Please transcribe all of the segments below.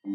Yet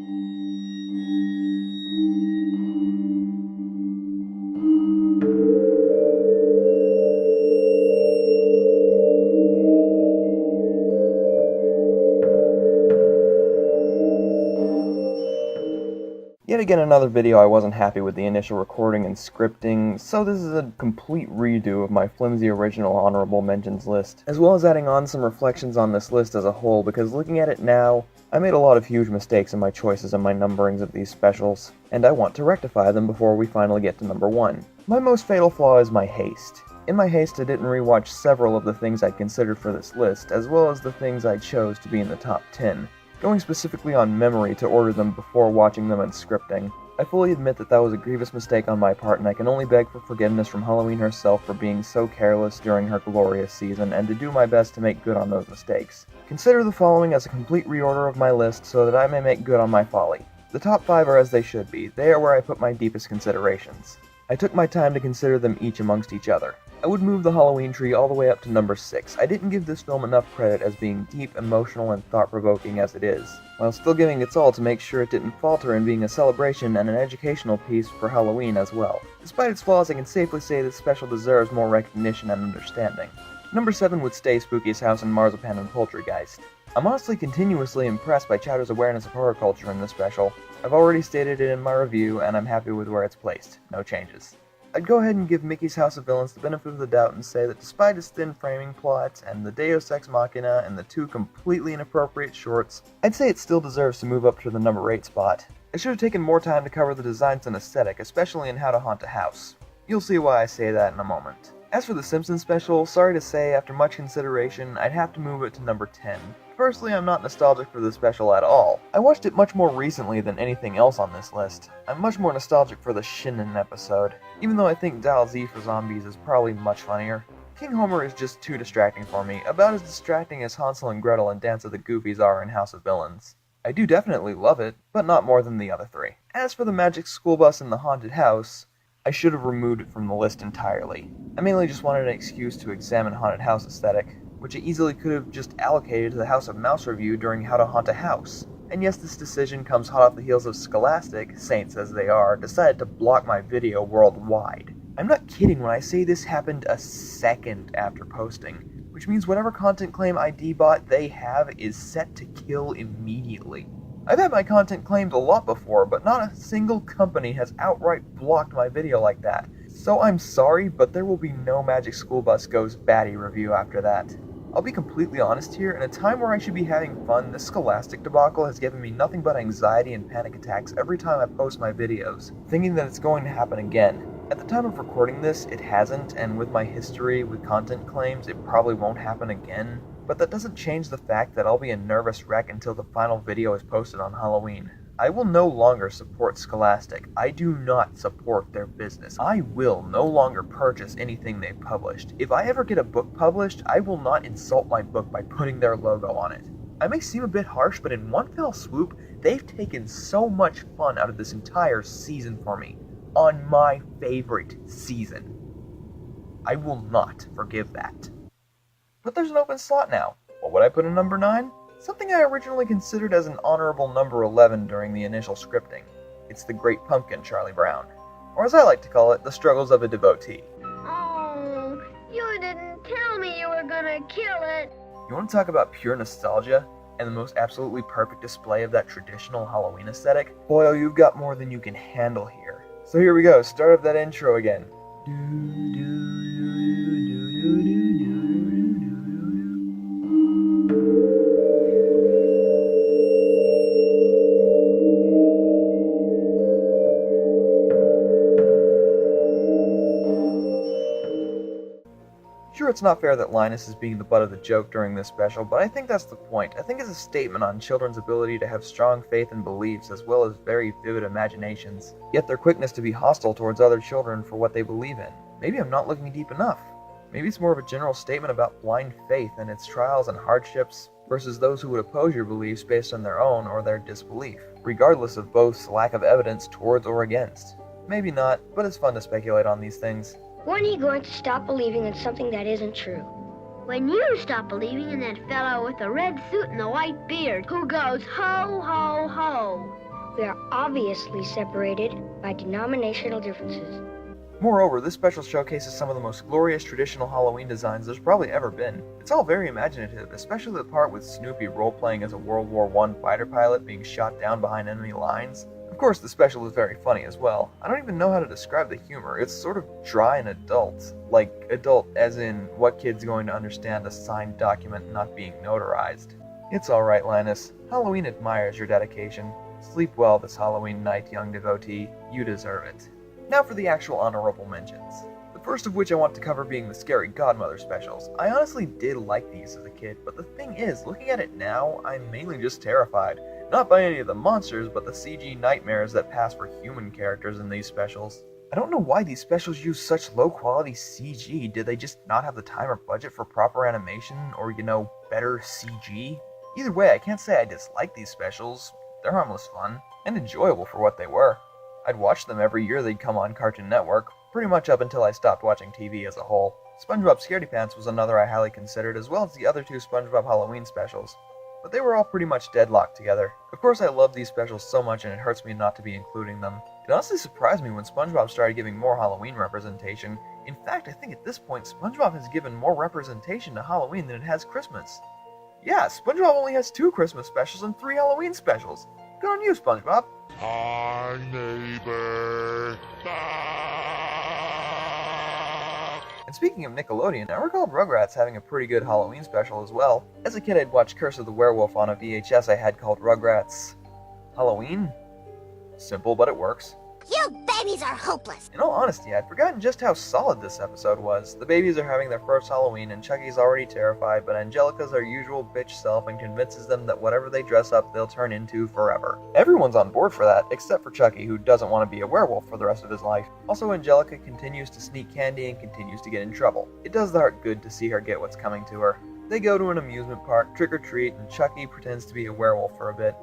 again another video I wasn't happy with the initial recording and scripting, so this is a complete redo of my flimsy original honorable mentions list, as well as adding on some reflections on this list as a whole, because looking at it now, I made a lot of huge mistakes in my choices and my numberings of these specials, and I want to rectify them before we finally get to number 1. My most fatal flaw is my haste. In my haste I didn't rewatch several of the things I'd considered for this list, as well as the things I chose to be in the top 10. Going specifically on memory to order them before watching them and scripting. I fully admit that was a grievous mistake on my part, and I can only beg for forgiveness from Halloween herself for being so careless during her glorious season, and to do my best to make good on those mistakes. Consider the following as a complete reorder of my list so that I may make good on my folly. The top 5 are as they should be. They are where I put my deepest considerations. I took my time to consider them each amongst each other. I would move the Halloween tree all the way up to number 6. I didn't give this film enough credit as being deep, emotional, and thought-provoking as it is, while still giving its all to make sure it didn't falter in being a celebration and an educational piece for Halloween as well. Despite its flaws, I can safely say this special deserves more recognition and understanding. Number 7 would stay Spooky's House and Marzipan and Poltergeist. I'm honestly continuously impressed by Chowder's awareness of horror culture in this special. I've already stated it in my review, and I'm happy with where it's placed. No changes. I'd go ahead and give Mickey's House of Villains the benefit of the doubt and say that despite its thin framing plot, and the Deus Ex Machina, and the 2 completely inappropriate shorts, I'd say it still deserves to move up to the number 8 spot. I should have taken more time to cover the designs and aesthetic, especially in How to Haunt a House. You'll see why I say that in a moment. As for the Simpsons special, sorry to say, after much consideration, I'd have to move it to number 10. Personally, I'm not nostalgic for this special at all. I watched it much more recently than anything else on this list. I'm much more nostalgic for the Shinin episode, even though I think Dial Z for Zombies is probably much funnier. King Homer is just too distracting for me, about as distracting as Hansel and Gretel and Dance of the Goofies are in House of Villains. I do definitely love it, but not more than the other 3. As for the Magic School Bus and the Haunted House, I should have removed it from the list entirely. I mainly just wanted an excuse to examine Haunted House aesthetic, which I easily could have just allocated to the House of Mouse review during How to Haunt a House. And yes, this decision comes hot off the heels of Scholastic, saints as they are, decided to block my video worldwide. I'm not kidding when I say this happened a second after posting, which means whatever content claim ID bot they have is set to kill immediately. I've had my content claimed a lot before, but not a single company has outright blocked my video like that. So I'm sorry, but there will be no Magic School Bus Goes Batty review after that. I'll be completely honest here, in a time where I should be having fun, this Scholastic debacle has given me nothing but anxiety and panic attacks every time I post my videos, thinking that it's going to happen again. At the time of recording this, it hasn't, and with my history with content claims, it probably won't happen again. But that doesn't change the fact that I'll be a nervous wreck until the final video is posted on Halloween. I will no longer support Scholastic. I do not support their business. I will no longer purchase anything they've published. If I ever get a book published, I will not insult my book by putting their logo on it. I may seem a bit harsh, but in one fell swoop, they've taken so much fun out of this entire season for me. On my favorite season. I will not forgive that. But there's an open slot now. What would I put in number 9? Something I originally considered as an honorable number 11 during the initial scripting. It's The Great Pumpkin, Charlie Brown. Or as I like to call it, The Struggles of a Devotee. Oh, you didn't tell me you were gonna kill it. You want to talk about pure nostalgia? And the most absolutely perfect display of that traditional Halloween aesthetic? Boy, oh, you've got more than you can handle here. So here we go, start up that intro again. Sure, it's not fair that Linus is being the butt of the joke during this special, but I think that's the point. I think it's a statement on children's ability to have strong faith and beliefs, as well as very vivid imaginations, yet their quickness to be hostile towards other children for what they believe in. Maybe I'm not looking deep enough. Maybe it's more of a general statement about blind faith and its trials and hardships versus those who would oppose your beliefs based on their own or their disbelief, regardless of both's lack of evidence towards or against. Maybe not, but it's fun to speculate on these things. When are you going to stop believing in something that isn't true? When you stop believing in that fellow with the red suit and the white beard who goes ho, ho, ho. know? We are obviously separated by denominational differences. Moreover, this special showcases some of the most glorious traditional Halloween designs there's probably ever been. It's all very imaginative, especially the part with Snoopy role-playing as a World War I fighter pilot being shot down behind enemy lines. Of course, the special is very funny as well. I don't even know how to describe the humor. It's sort of dry and adult. Like, adult as in, what kid's going to understand a signed document not being notarized? It's alright, Linus. Halloween admires your dedication. Sleep well this Halloween night, young devotee. You deserve it. Now for the actual honorable mentions. The first of which I want to cover being the Scary Godmother specials. I honestly did like these as a kid, but the thing is, looking at it now, I'm mainly just terrified. Not by any of the monsters, but the CG nightmares that pass for human characters in these specials. I don't know why these specials use such low quality CG. Did they just not have the time or budget for proper animation, or better CG? Either way, I can't say I dislike these specials. They're harmless fun, and enjoyable for what they were. I'd watch them every year they'd come on Cartoon Network, pretty much up until I stopped watching TV as a whole. SpongeBob Scaredy Pants was another I highly considered, as well as the other two SpongeBob Halloween specials. But they were all pretty much deadlocked together. Of course, I love these specials so much and it hurts me not to be including them. It honestly surprised me when SpongeBob started giving more Halloween representation. In fact, I think at this point, SpongeBob has given more representation to Halloween than it has Christmas. Yeah, SpongeBob only has 2 Christmas specials and 3 Halloween specials. Good on you, SpongeBob. Hi, neighbor. And speaking of Nickelodeon, I recall Rugrats having a pretty good Halloween special as well. As a kid, I'd watched Curse of the Werewolf on a VHS I had called Rugrats Halloween. Simple, but it works. You babies are hopeless. In all honesty, I'd forgotten just how solid this episode was. The babies are having their first Halloween, and Chucky's already terrified, but Angelica's her usual bitch self and convinces them that whatever they dress up, they'll turn into forever. Everyone's on board for that, except for Chucky, who doesn't want to be a werewolf for the rest of his life. Also, Angelica continues to sneak candy and continues to get in trouble. It does the heart good to see her get what's coming to her. They go to an amusement park, trick or treat, and Chucky pretends to be a werewolf for a bit.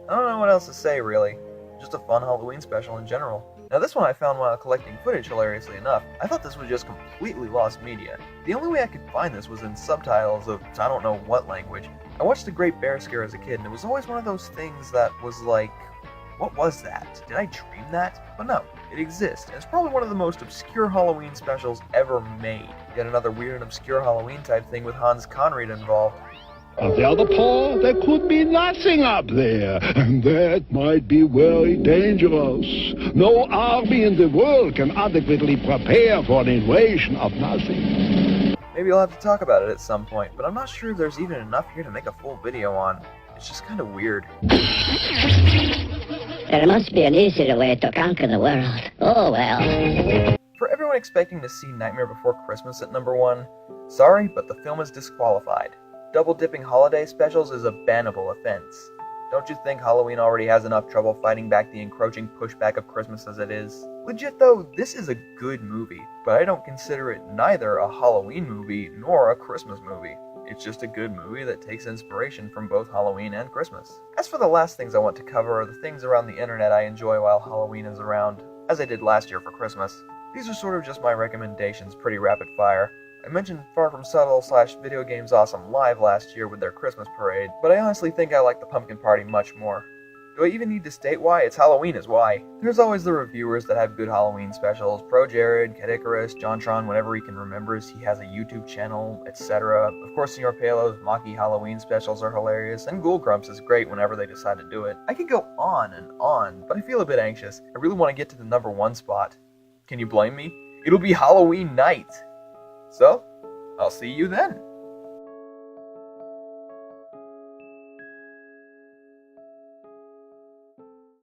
I don't know what else to say, really. Just a fun Halloween special in general. Now this one I found while collecting footage, hilariously enough. I thought this was just completely lost media. The only way I could find this was in subtitles of I don't know what language. I watched The Great Bear Scare as a kid, and it was always one of those things that was like, what was that? Did I dream that? But no, it exists, and it's probably one of the most obscure Halloween specials ever made. Yet another weird and obscure Halloween type thing with Hans Conried involved. If the other paw, there could be nothing up there, and that might be very dangerous. No army in the world can adequately prepare for an invasion of nothing. Maybe I'll have to talk about it at some point, but I'm not sure there's even enough here to make a full video on. It's just kind of weird. There must be an easier way to conquer the world. Oh well. For everyone expecting to see Nightmare Before Christmas at number 1, sorry, but the film is disqualified. Double-dipping holiday specials is a bannable offense. Don't you think Halloween already has enough trouble fighting back the encroaching pushback of Christmas as it is? Legit though, this is a good movie, but I don't consider it neither a Halloween movie nor a Christmas movie. It's just a good movie that takes inspiration from both Halloween and Christmas. As for the last things I want to cover are the things around the internet I enjoy while Halloween is around, as I did last year for Christmas. These are sort of just my recommendations, pretty rapid fire. I mentioned Far From Subtle / Video Games Awesome Live last year with their Christmas parade, but I honestly think I like the Pumpkin Party much more. Do I even need to state why? It's Halloween is why. There's always the reviewers that have good Halloween specials. Pro Jared, Kid Icarus, JonTron whenever he can remember he has a YouTube channel, etc. Of course, Senor Palo's mocky Halloween specials are hilarious, and Ghoul Grumps is great whenever they decide to do it. I could go on and on, but I feel a bit anxious. I really want to get to the number 1 spot. Can you blame me? It'll be Halloween night! So, I'll see you then.